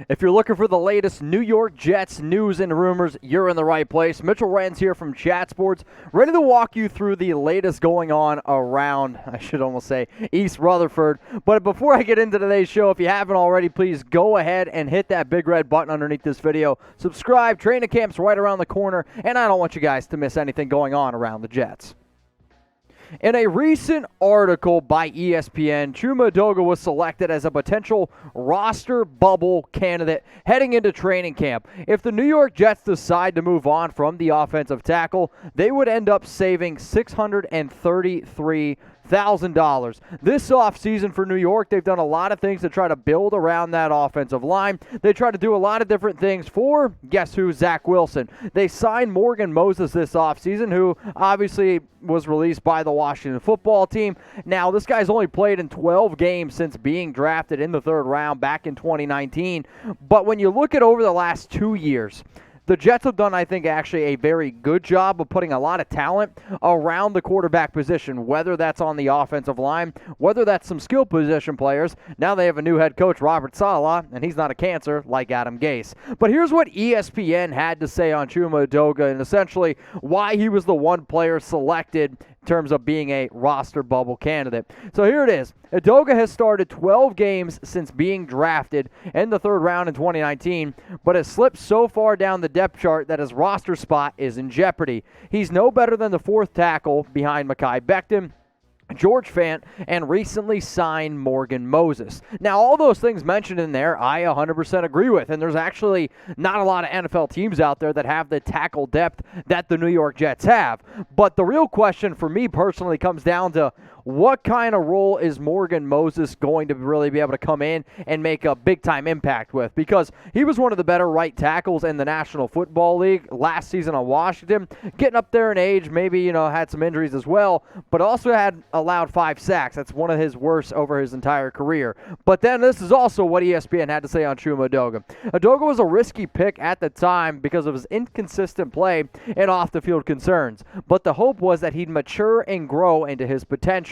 If you're looking for the latest New York Jets news and rumors, you're in the right place. Mitchell Renz here from Chat Sports, ready to walk you through the latest going on around, I should almost say, East Rutherford. But before I get into today's show, if you haven't already, please go ahead and hit that big red button underneath this video. Subscribe, training camp's right around the corner, and I don't want you guys to miss anything going on around the Jets. In a recent article by ESPN, Chuma Edoga was selected as a potential roster bubble candidate heading into training camp. If the New York Jets decide to move on from the offensive tackle, they would end up saving $633,000. This offseason for New York, they've done a lot of things to try to build around that offensive line. They try to do a lot of different things for, guess who, Zach Wilson. They signed Morgan Moses this offseason, who obviously was released by the Washington football team. Now, this guy's only played in 12 games since being drafted in the third round back in 2019. But when you look at over the last 2 years, the Jets have done, I think, actually a very good job of putting a lot of talent around the quarterback position, whether that's on the offensive line, whether that's some skill position players. Now they have a new head coach, Robert Saleh, and he's not a cancer like Adam Gase. But here's what ESPN had to say on Chuma Edoga and essentially why he was the one player selected in terms of being a roster bubble candidate. So here it is. Edoga has started 12 games since being drafted in the third round in 2019, but has slipped so far down the depth chart that his roster spot is in jeopardy. He's no better than the fourth tackle behind Mekhi Becton, George Fant, and recently signed Morgan Moses. Now, all those things mentioned in there, I 100% agree with, and there's actually not a lot of NFL teams out there that have the tackle depth that the New York Jets have. But the real question for me personally comes down to what kind of role is Morgan Moses going to really be able to come in and make a big-time impact with? Because he was one of the better right tackles in the National Football League last season on Washington, getting up there in age, maybe, had some injuries as well, but also had allowed 5 sacks. That's one of his worst over his entire career. But then this is also what ESPN had to say on Chuma Edoga. Edoga was a risky pick at the time because of his inconsistent play and off-the-field concerns, but the hope was that he'd mature and grow into his potential.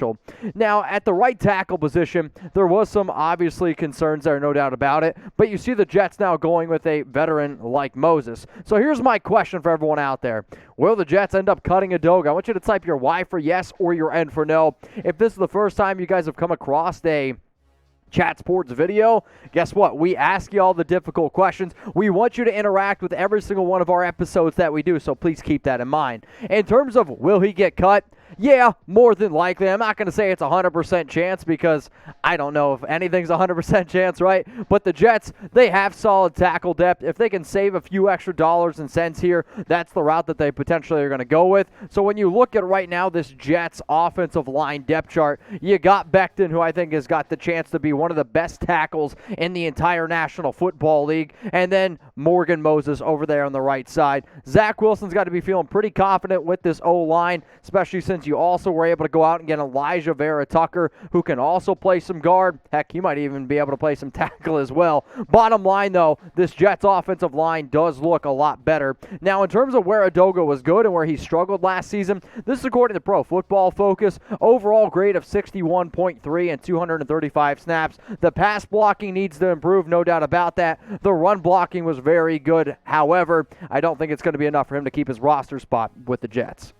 Now, at the right tackle position, there was some obviously concerns there, no doubt about it, but you see the Jets now going with a veteran like Moses. So here's my question for everyone out there. Will the Jets end up cutting Edoga? I want you to type your Y for yes or your N for no. If this is the first time you guys have come across a Chat Sports video, guess what? We ask you all the difficult questions. We want you to interact with every single one of our episodes that we do, so please keep that in mind. In terms of will he get cut? Yeah, more than likely. I'm not going to say it's a 100% chance because I don't know if anything's a 100% chance, right? But the Jets, they have solid tackle depth. If they can save a few extra dollars and cents here, that's the route that they potentially are going to go with. So when you look at right now this Jets offensive line depth chart, you got Becton, who I think has got the chance to be one of the best tackles in the entire National Football League, and then Morgan Moses over there on the right side. Zach Wilson's got to be feeling pretty confident with this O-line, especially since you also were able to go out and get Elijah Vera Tucker, who can also play some guard. Heck, he might even be able to play some tackle as well. Bottom line, though, this Jets offensive line does look a lot better. Now, in terms of where Edoga was good and where he struggled last season, this is according to Pro Football Focus. Overall grade of 61.3 and 235 snaps. The pass blocking needs to improve, no doubt about that. The run blocking was very good. However, I don't think it's going to be enough for him to keep his roster spot with the Jets.